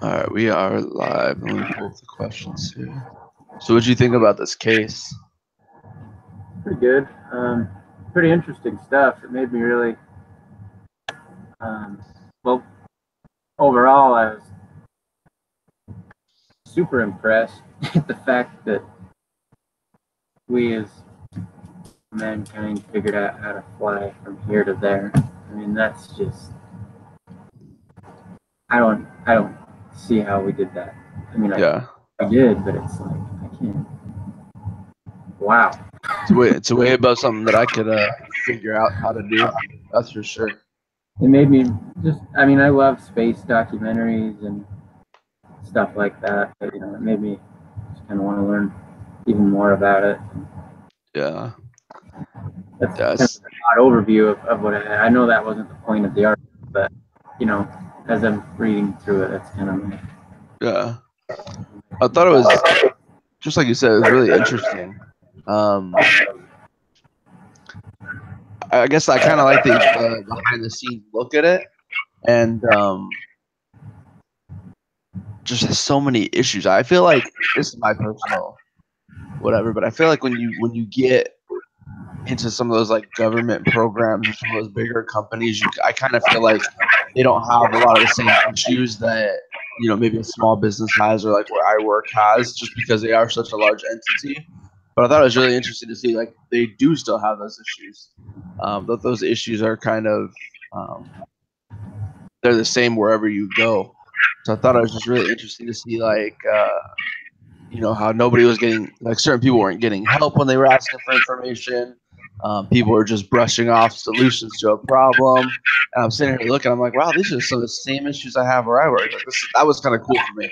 All right, we are live. Let me pull up the questions here. So, what do you think about this case? Pretty good. Pretty interesting stuff. It made me really, well, overall, I was super impressed at the fact that we as mankind figured out how to fly from here to there. I mean, that's just, I don't see how we did that. I mean, Yeah, I did, but it's like, I can't. Wow. it's way above something that I could figure out how to do. That's for sure. It made me just, I mean, I love space documentaries and stuff like that, but, it made me just kind of want to learn even more about it. Yeah. That's kind of Yes. an odd overview of what I know that wasn't the point of the article, but as I'm reading through it, that's kind of my. Yeah. I thought it was just like you said. It was really interesting. I guess I kind of like the behind the scenes look at it, and just has so many issues. I feel like this is my personal whatever, but I feel like when you get into some of those like government programs or some of those bigger companies, I kind of feel like they don't have a lot of the same issues that maybe a small business has or like where I work has, just because they are such a large entity. But I thought it was really interesting to see like they do still have those issues. That those issues are kind of they're the same wherever you go. So I thought it was just really interesting to see like how nobody was getting, like certain people weren't getting help when they were asking for information. People were just brushing off solutions to a problem. And I'm sitting here looking, I'm like, wow, these are some of the same issues I have where I work. Like that was kind of cool for me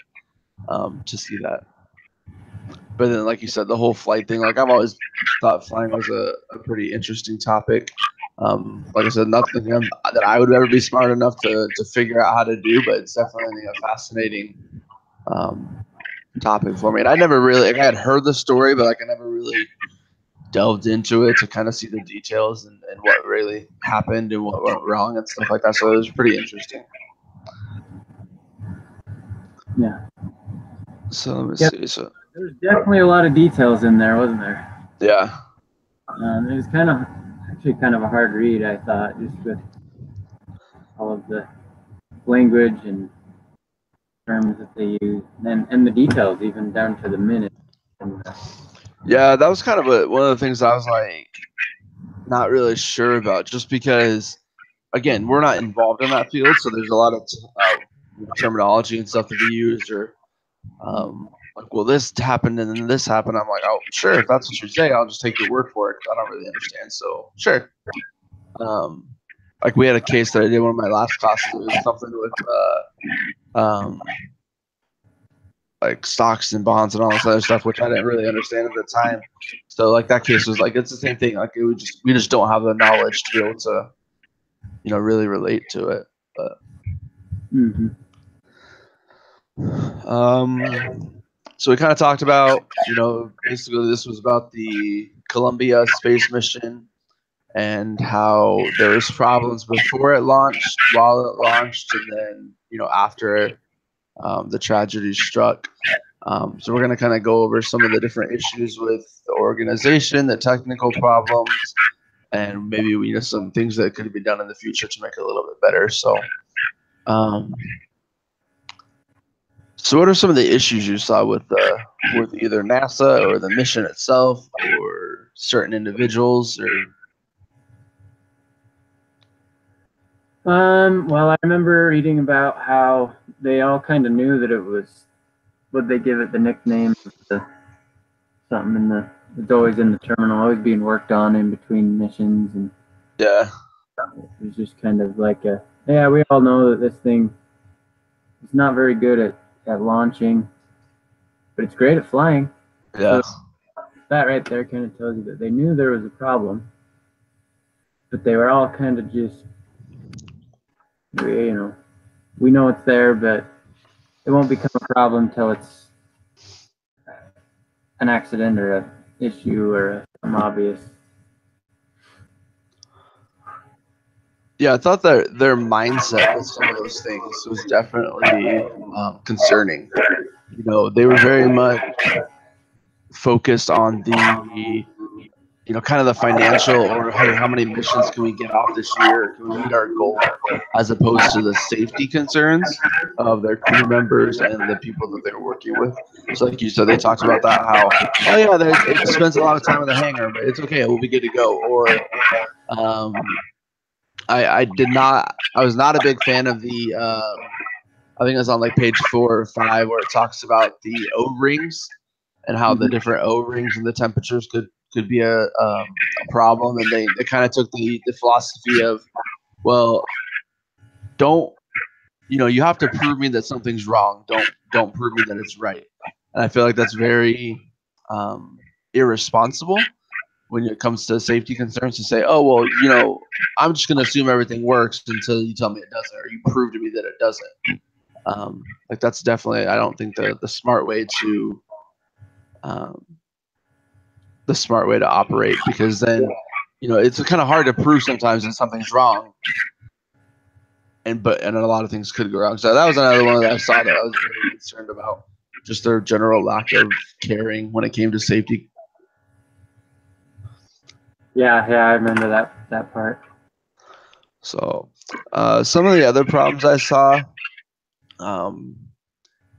to see that. But then, like you said, the whole flight thing, like I've always thought flying was a pretty interesting topic. Like I said, nothing that I would ever be smart enough to figure out how to do, but it's definitely a fascinating topic for me. And I never really, like, I had heard the story, but like I never really delved into it to kind of see the details and what really happened and what went wrong and stuff like that. So it was pretty interesting. Yeah. So let me see. So There's definitely a lot of details in there, wasn't there? yeah, It was actually kind of a hard read, I thought, just with all of the language and terms that they use, and the details, even down to the minute. And, yeah, that was kind of one of the things I was like not really sure about, just because again we're not involved in that field, so there's a lot of terminology and stuff to be used, or like, well, this happened and then this happened. I'm like, oh, sure, if that's what you say, I'll just take your word for it. I don't really understand, so sure. Like we had a case that I did one of my last classes. It was something with like stocks and bonds and all this other stuff, which I didn't really understand at the time. So like that case was like it's the same thing. Like we just don't have the knowledge to be able to really relate to it. But so we kind of talked about basically this was about the Columbia space mission and how there was problems before it launched, while it launched, and then after the tragedy struck. So we're going to kind of go over some of the different issues with the organization, the technical problems, and maybe some things that could be done in the future to make it a little bit better. So, so what are some of the issues you saw with either NASA or the mission itself, or certain individuals, or? Well, I remember reading about how they all kind of knew that it was. Would they give it the nickname of something in the? It's always in the terminal, always being worked on in between missions, and Yeah. it was just kind of like yeah, we all know that this thing is not very good at launching, but it's great at flying. Yeah. So that right there kind of tells you that they knew there was a problem, but they were all kind of just, we know it's there, but it won't become a problem till it's an accident or an issue or something obvious. Yeah, I thought their mindset with some of those things was definitely concerning. You know, they were very much focused on the, you know, kind of the financial, or hey, how many missions can we get off this year? Can we meet our goal? As opposed to the safety concerns of their crew members and the people that they're working with. So, like you said, they talked about that, how, oh yeah, it spends a lot of time in the hangar, but it's okay, we'll be good to go. Or I was not a big fan of the I think it's on like page 4 or 5 where it talks about the O-rings and how the different O-rings and the temperatures could be a problem. And they kind of took the philosophy of, well, don't, you know, you have to prove me that something's wrong. Don't prove me that it's right. And I feel like that's very irresponsible when it comes to safety concerns, to say, oh, well, you know, I'm just going to assume everything works until you tell me it doesn't, or you prove to me that it doesn't. Like that's definitely, I don't think the smart way to operate, because then, you know, it's kind of hard to prove sometimes that something's wrong, and a lot of things could go wrong. So that was another one that I saw that I was very concerned about, just their general lack of caring when it came to safety. Yeah, I remember that part. So some of the other problems I saw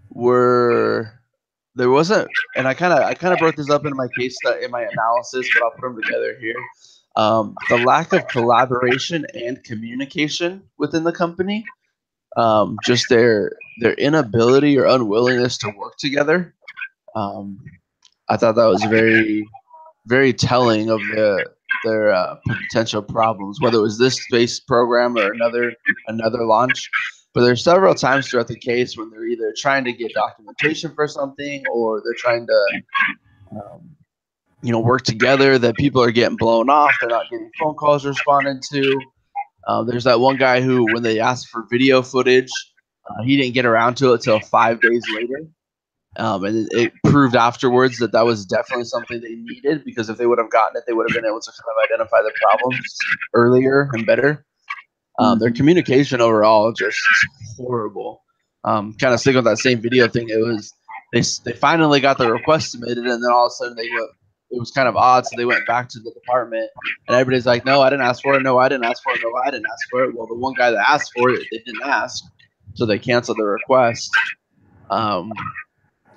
were, there wasn't, and I kind of brought this up in my in my analysis, but I'll put them together here. The lack of collaboration and communication within the company, just their inability or unwillingness to work together. I thought that was very, very telling of their potential problems, whether it was this space program or another launch. But there's several times throughout the case when they're either trying to get documentation for something, or they're trying to, you know, work together, that people are getting blown off. They're not getting phone calls responded to. There's that one guy who, when they asked for video footage, he didn't get around to it till 5 days later. And it proved afterwards that was definitely something they needed, because if they would have gotten it, they would have been able to kind of identify the problems earlier and better. Their communication overall just is horrible. Kind of sticking with that same video thing, it was, they finally got the request submitted, and then all of a sudden it was kind of odd, so they went back to the department, and everybody's like, no, I didn't ask for it, no, I didn't ask for it, no, I didn't ask for it. Well, the one guy that asked for it, they didn't ask, so they canceled the request.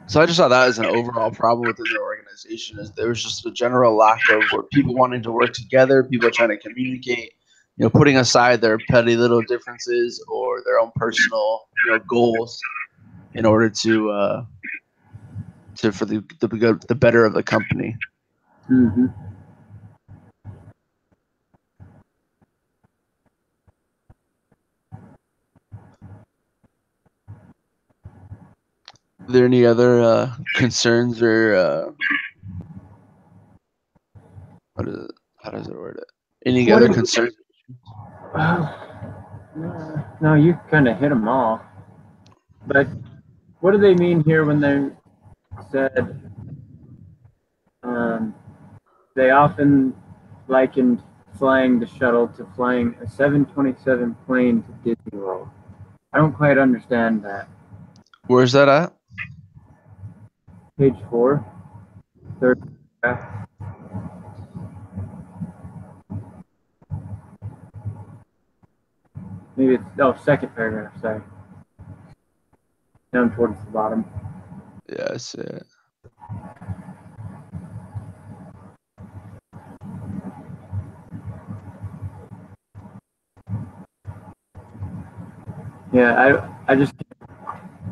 So I just thought that as an overall problem within their organization, is there was just a general lack of people wanting to work together, people trying to communicate, you know, putting aside their petty little differences or their own personal, you know, goals in order to for the better of the company. Mm-hmm. Are there any other concerns, or how does it word it? Any other concerns? No, you kind of hit them all. But what do they mean here when they said they often likened flying the shuttle to flying a 727 plane to Disney World? I don't quite understand that. Where's that at? Page 4, third paragraph. Maybe it's, second paragraph, sorry. Down towards the bottom. Yeah, I see it. Yeah, I just,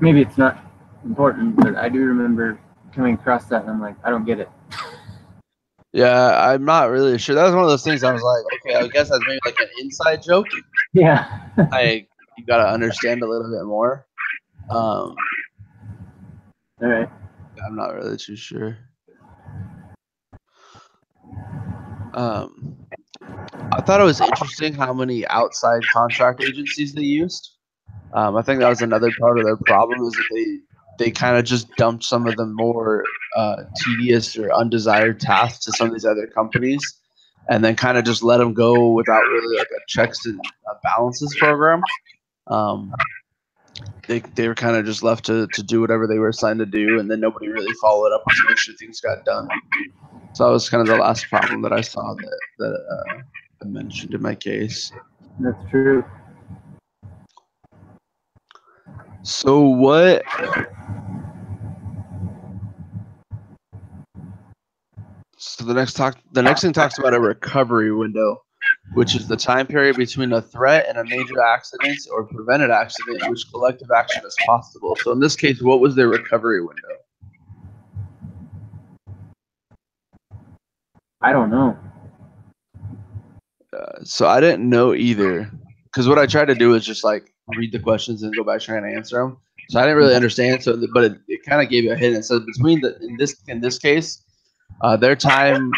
maybe it's not important, but I do remember coming across that and I'm like, I don't get it. Yeah, I'm not really sure. That was one of those things I was like, okay, I guess that's maybe like an inside joke. Yeah. You gotta understand a little bit more. All right. I'm not really too sure. I thought it was interesting how many outside contract agencies they used. I think that was another part of their problem, is that they kind of just dumped some of the more tedious or undesired tasks to some of these other companies, and then kind of just let them go without really like a checks and balances program. They were kind of just left to do whatever they were assigned to do, and then nobody really followed up to make sure things got done. So that was kind of the last problem that I saw that I mentioned in my case. That's true. So what? So the next thing talks about a recovery window, which is the time period between a threat and a major accident or prevented accident in which collective action is possible. So in this case, what was their recovery window? I don't know. So I didn't know either, because what I tried to do is just like read the questions and go back trying to answer them. So I didn't really understand. So, but it kind of gave you a hint. It says between in this case, their time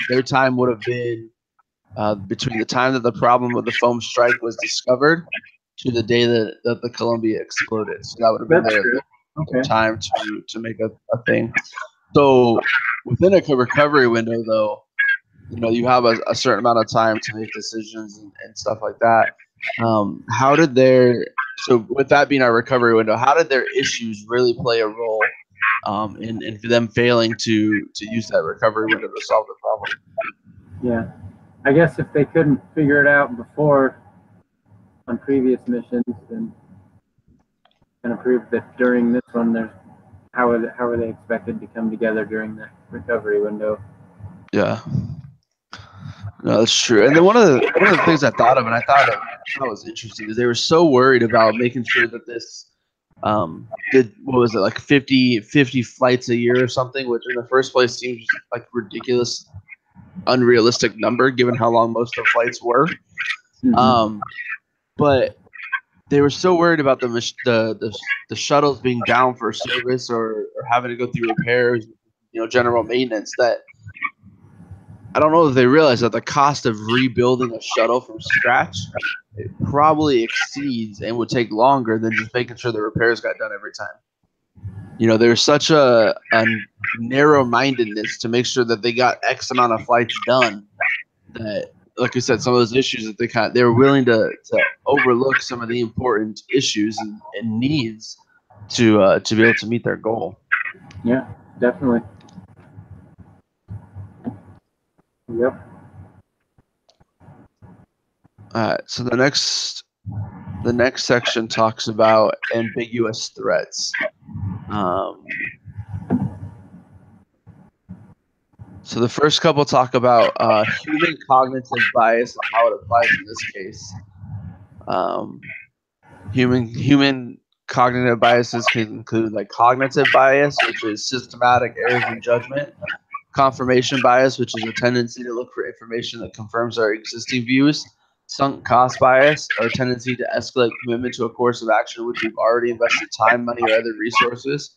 would have been between the time that the problem of the foam strike was discovered to the day that the Columbia exploded. So that would have been their time to make a thing. So within a recovery window, though, you have a certain amount of time to make decisions and stuff like that. So with that being our recovery window, how did their issues really play a role in them failing to use that recovery window to solve the problem? Yeah. I guess if they couldn't figure it out before on previous missions, then kind of prove that during this one, how are they expected to come together during the recovery window? Yeah, no, that's true. And then one of the things I thought of, and I thought was interesting, is they were so worried about making sure that this did, what was it, like 50 flights a year or something, which in the first place seems like ridiculous, unrealistic number given how long most of the flights were. Mm-hmm. But they were so worried about the shuttles being down for service or having to go through repairs, general maintenance, that I don't know if they realize that the cost of rebuilding a shuttle from scratch, it probably exceeds and would take longer than just making sure the repairs got done every time. There's such a narrow-mindedness to make sure that they got X amount of flights done that, like I said, some of those issues that they were willing to overlook some of the important issues and needs to be able to meet their goal. Yeah, definitely. Yep. So the next section talks about ambiguous threats. So the first couple talk about human cognitive bias and how it applies in this case. Human cognitive biases can include like cognitive bias, which is systematic errors in judgment; confirmation bias, which is a tendency to look for information that confirms our existing views; sunk cost bias, or a tendency to escalate commitment to a course of action in which we've already invested time, money, or other resources.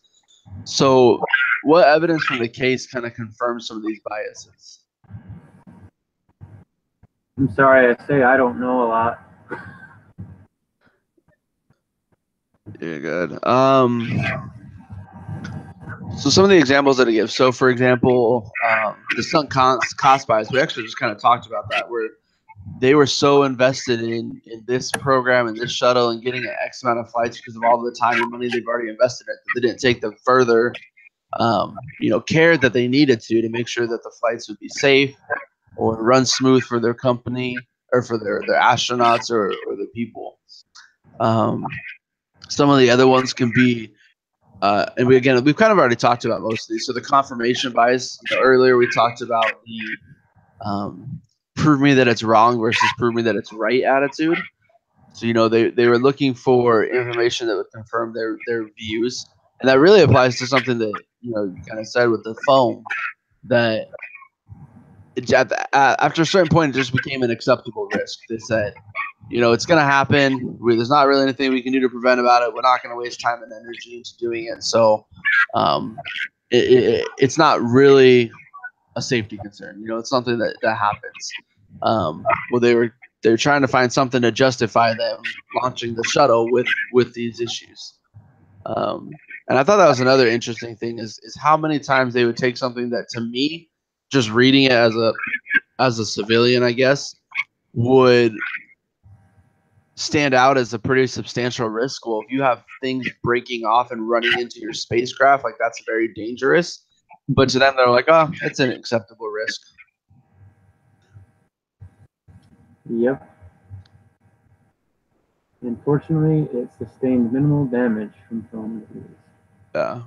So what evidence from the case kind of confirms some of these biases? I'm sorry, I say I don't know a lot. You're good. So some of the examples that I give. So for example, the sunk cost bias, we actually just kind of talked about that, where they were so invested in this program and this shuttle and getting an X amount of flights because of all the time and money they've already invested in it, that they didn't take the further care that they needed to make sure that the flights would be safe or run smooth for their company or for their astronauts or the people. Some of the other ones can be, and we've kind of already talked about most of these. So the confirmation bias, earlier we talked about the prove me that it's wrong versus prove me that it's right attitude. So, they were looking for information that would confirm their views. And that really applies to something that, you kind of said with the foam, that after a certain point, it just became an acceptable risk. They said, it's going to happen. There's not really anything we can do to prevent about it. We're not going to waste time and energy into doing it. So it's not really a safety concern. It's something that happens. Well, they were trying to find something to justify them launching the shuttle with these issues. And I thought that was another interesting thing is how many times they would take something that, to me, just reading it as a as a civilian, I guess, would stand out as a pretty substantial risk. Well, if you have things breaking off and running into your spacecraft, like that's very dangerous. But to them, they're like, oh, it's an acceptable risk. Yep. Unfortunately, it sustained minimal damage from foam release. Yeah.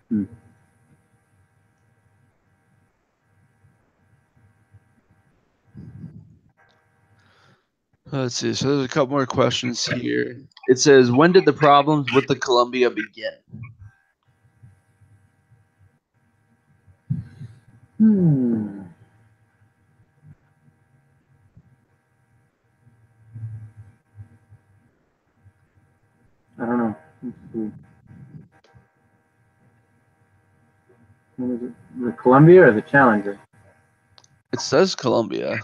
Hmm. Let's see. So there's a couple more questions here. It says, when did the problems with the Columbia begin? I don't know. Let's see. What was it? The Columbia or the Challenger? It says Columbia.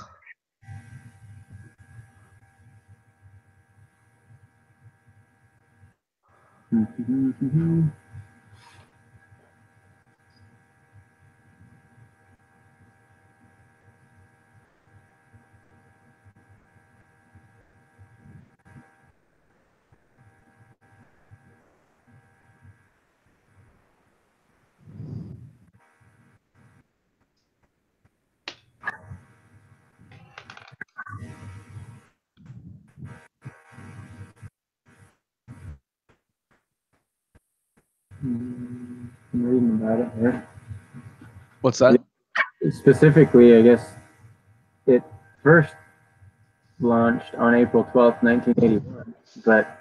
I'm reading about it here. What's that? Specifically, I guess it first launched on April 12th, 1981. But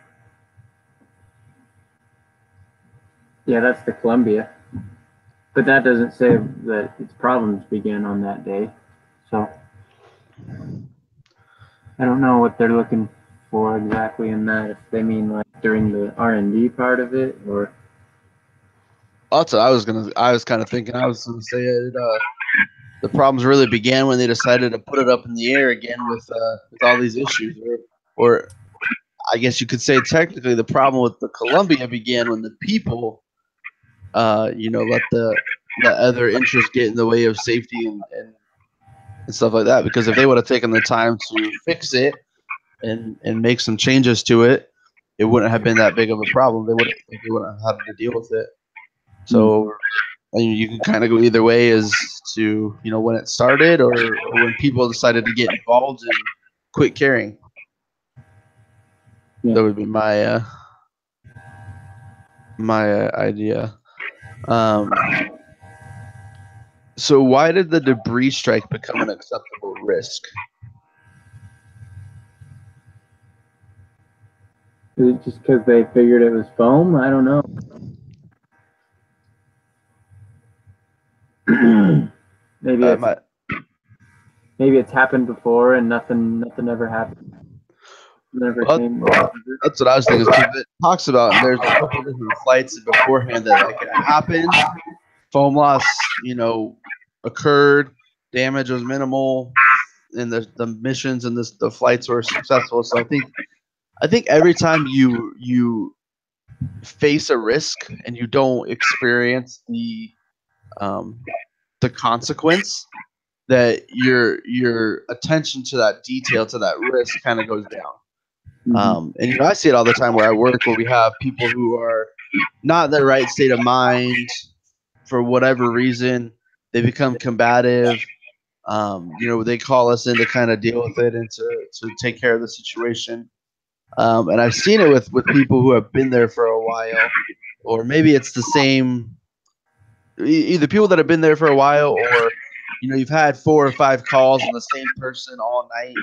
yeah, that's the Columbia. But that doesn't say that its problems began on that day. So I don't know what they're looking for exactly in that. If they mean like during the R&D part of it, or Also, I was kind of thinking. I was gonna say it. The problems really began when they decided to put it up in the air again with all these issues, or I guess you could say technically the problem with the Columbia began when the people, let the other interests get in the way of safety and stuff like that. Because if they would have taken the time to fix it and make some changes to it, it wouldn't have been that big of a problem. They wouldn't have had to deal with it. So you can kind of go either way as to when it started or when people decided to get involved and quit caring. Yeah. That would be my idea. So why did the debris strike become an acceptable risk? Is it just because they figured it was foam? I don't know. maybe it's happened before and nothing ever happened. Never Well, came. that's what I was thinking. Because it talks about, and there's a couple different flights beforehand that like it happened, foam loss, occurred, damage was minimal, and the missions and the flights were successful. So I think every time you face a risk and you don't experience the consequence, that your attention to that detail, to that risk, kind of goes down. And I see it all the time where I work, where we have people who are not in their right state of mind for whatever reason. They become combative. They call us in to kind of deal with it and to take care of the situation. And I've seen it with people who have been there for a while, or maybe it's the same. Either people that have been there for a while, or you've had 4 or 5 calls on the same person all night,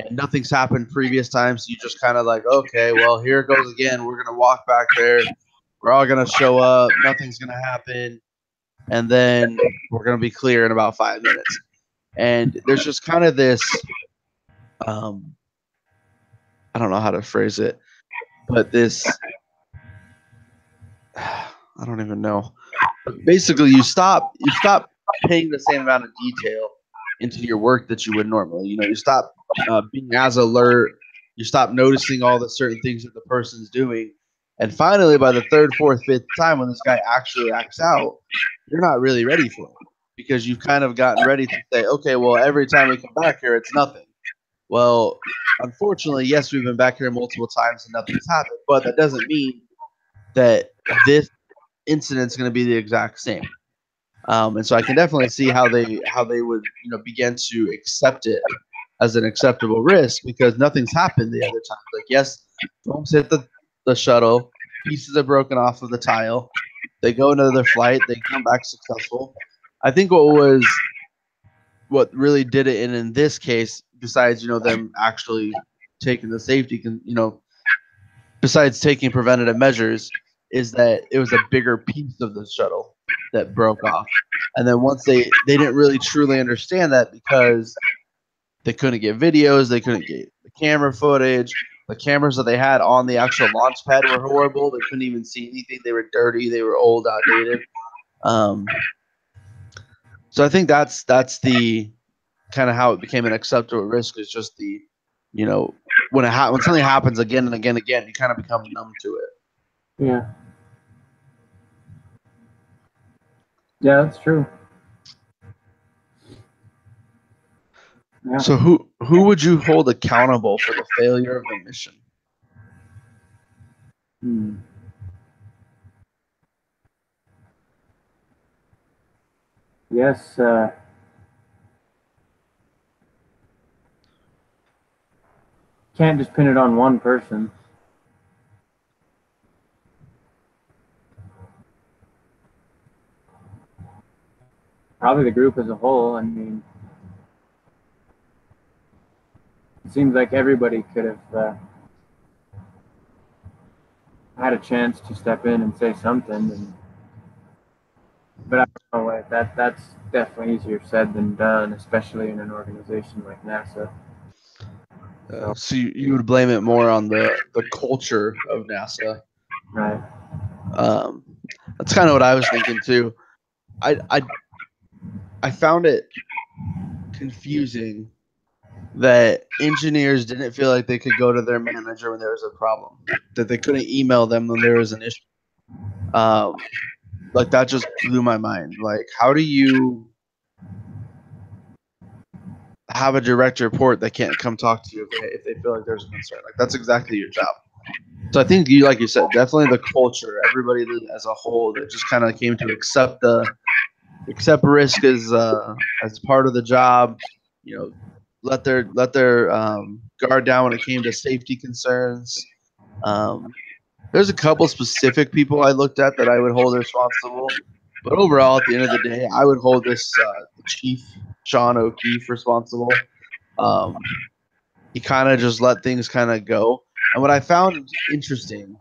and nothing's happened previous times. So you just kind of like, okay, well, here it goes again. We're gonna walk back there. We're all gonna show up. Nothing's gonna happen, and then we're gonna be clear in about 5 minutes. And there's just kind of this. I don't know how to phrase it, but this. I don't even know. But basically, you stop paying the same amount of detail into your work that you would normally. You stop being as alert. You stop noticing all the certain things that the person's doing, And finally, by the third, fourth, fifth time, when this guy actually acts out, you're not really ready for it because you've kind of gotten ready to say, okay, well, every time we come back here, it's nothing. Well, unfortunately, yes, we've been back here multiple times and nothing's happened, but that doesn't mean that this incident's going to be the exact same. And so I can definitely see how they would begin to accept it as an acceptable risk because nothing's happened the other time. Like yes, foams hit the shuttle, pieces are broken off of the tile. They go into their flight, they come back successful. I think what really did it in this case, besides them actually taking the safety, besides taking preventative measures, is that it was a bigger piece of the shuttle that broke off. And then once they didn't really truly understand that because they couldn't get videos, they couldn't get the camera footage. The cameras that they had on the actual launch pad were horrible. They couldn't even see anything. They were dirty. They were old, outdated. So I think that's the kind of how it became an acceptable risk is just the, when something happens again and again and again, you kind of become numb to it. Yeah. Yeah, that's true. Yeah. So who would you hold accountable for the failure of the mission? Yes. Can't just pin it on one person. Probably the group as a whole. I mean, it seems like everybody could have had a chance to step in and say something. But I don't know, that's definitely easier said than done, especially in an organization like NASA. So you would blame it more on the culture of NASA. Right. That's kind of what I was thinking too. I found it confusing that engineers didn't feel like they could go to their manager when there was a problem, that they couldn't email them when there was an issue. Like that just blew my mind. Like, how do you have a direct report that can't come talk to you if they feel like there's a concern? Like that's exactly your job. So I think like you said, definitely the culture, everybody as a whole that just kind of came to accept risk as part of the job. Let their guard down when it came to safety concerns. There's a couple specific people I looked at that I would hold responsible, but overall, at the end of the day, I would hold this Chief Sean O'Keefe responsible. He kind of just let things kind of go. And what I found interesting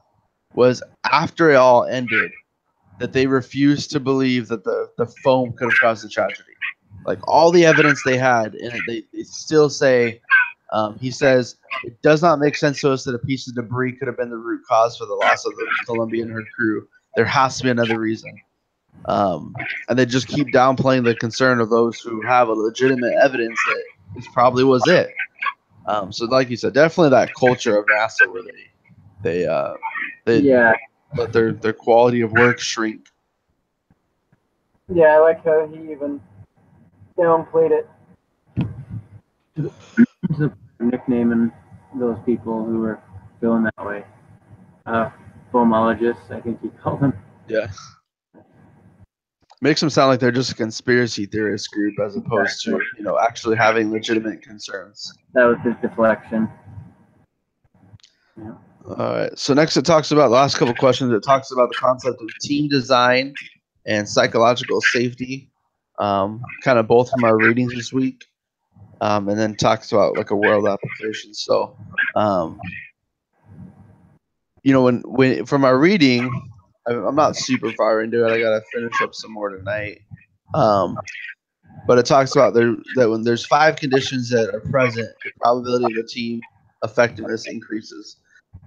was after it all ended, that they refused to believe that the foam could have caused the tragedy. Like all the evidence they had, and they still say, he says, it does not make sense to us that a piece of debris could have been the root cause for the loss of the Columbia and her crew. There has to be another reason. And they just keep downplaying the concern of those who have a legitimate evidence that this probably was it. So like you said, definitely that culture of NASA where they let their quality of work shrink. Yeah, I like how he even downplayed it. Nicknaming those people who were feeling that way. Foamologists, I think he called them. Yeah. Makes them sound like they're just a conspiracy theorist group as opposed to, actually having legitimate concerns. That was his deflection. Yeah. All right. So next it talks about the last couple questions. It talks about the concept of team design and psychological safety, kind of both from our readings this week, and then talks about like a world application. So, when from our reading, I'm not super far into it. I gotta finish up some more tonight. But it talks about that when there's 5 conditions that are present, the probability of the team effectiveness increases.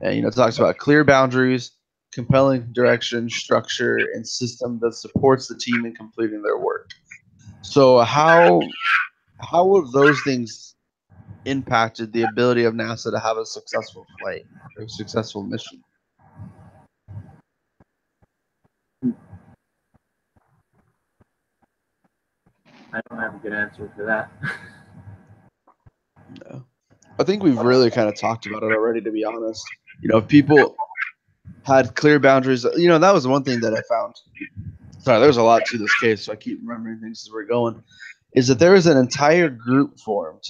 And it talks about clear boundaries, compelling direction, structure, and system that supports the team in completing their work. So how have those things impacted the ability of NASA to have a successful flight or a successful mission? I don't have a good answer for that. No. I think we've really kind of talked about it already, to be honest. You know, if people had clear boundaries, you know, that was one thing that I found. Sorry, there's a lot to this case, so I keep remembering things as we're going. Is that there was an entire group formed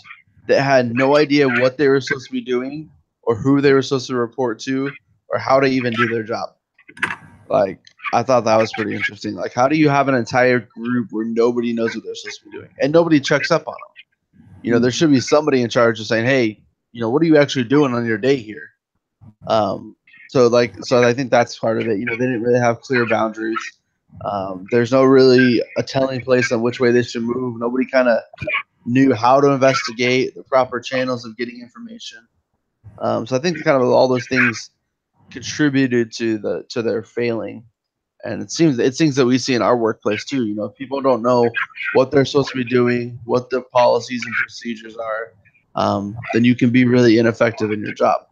that had no idea what they were supposed to be doing or who they were supposed to report to or how to even do their job. Like, I thought that was pretty interesting. Like, how do you have an entire group where nobody knows what they're supposed to be doing and nobody checks up on them? You know, there should be somebody in charge of saying, hey, you know, what are you actually doing on your day here? So I think that's part of it. You know, they didn't really have clear boundaries. There's no really a telling place on which way they should move. Nobody kind of knew how to investigate the proper channels of getting information. So I think kind of all those things contributed to their failing. And it's things that we see in our workplace too. You know, if people don't know what they're supposed to be doing, what the policies and procedures are, then you can be really ineffective in your job.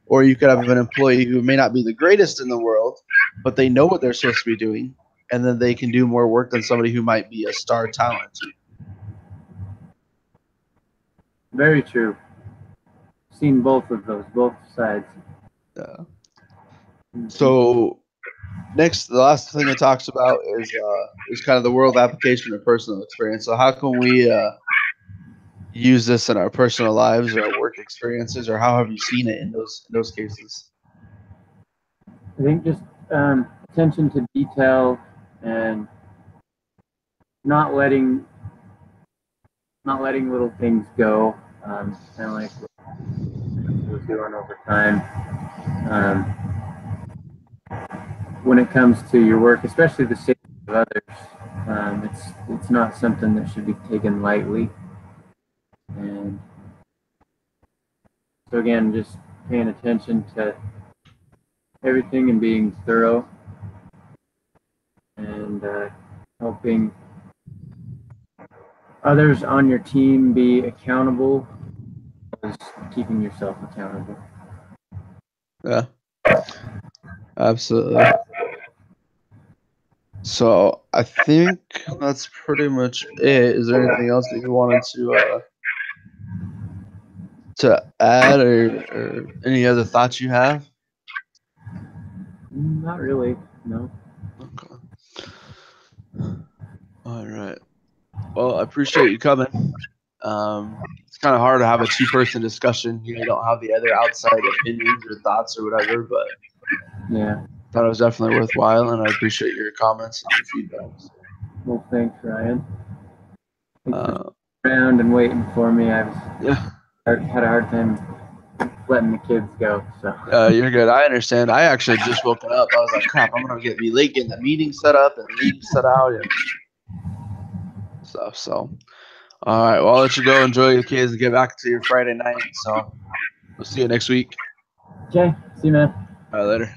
Or you could have an employee who may not be the greatest in the world, but they know what they're supposed to be doing, and then they can do more work than somebody who might be a star talent. Very true. Seen both of those, both sides. So next, the last thing it talks about is kind of the world application of personal experience. So how can we use this in our personal lives or our work experiences, or how have you seen it in those cases? I think just attention to detail and not letting little things go. Kind of like what we're doing over time. When it comes to your work, especially the safety of others, it's not something that should be taken lightly. And so again, just paying attention to everything and being thorough and helping others on your team be accountable is keeping yourself accountable. Yeah, absolutely. So I think that's pretty much it. Is there anything else that you wanted to add, or any other thoughts you have? Not really, no. Okay. All right. Well, I appreciate you coming. It's kind of hard to have a two-person discussion. You don't have the other outside opinions or thoughts or whatever, but yeah, I thought it was definitely worthwhile, and I appreciate your comments and your feedback. Well, thanks, Ryan. Thanks for around and waiting for me. I had a hard time letting the kids go. So you're good. I understand. I actually just woken up. I was like, crap, I'm gonna be late getting the meeting set up and meeting set out and stuff. So, all right. Well, I'll let you go. Enjoy your kids and get back to your Friday night. So, we'll see you next week. Okay. See you, man. All right, later.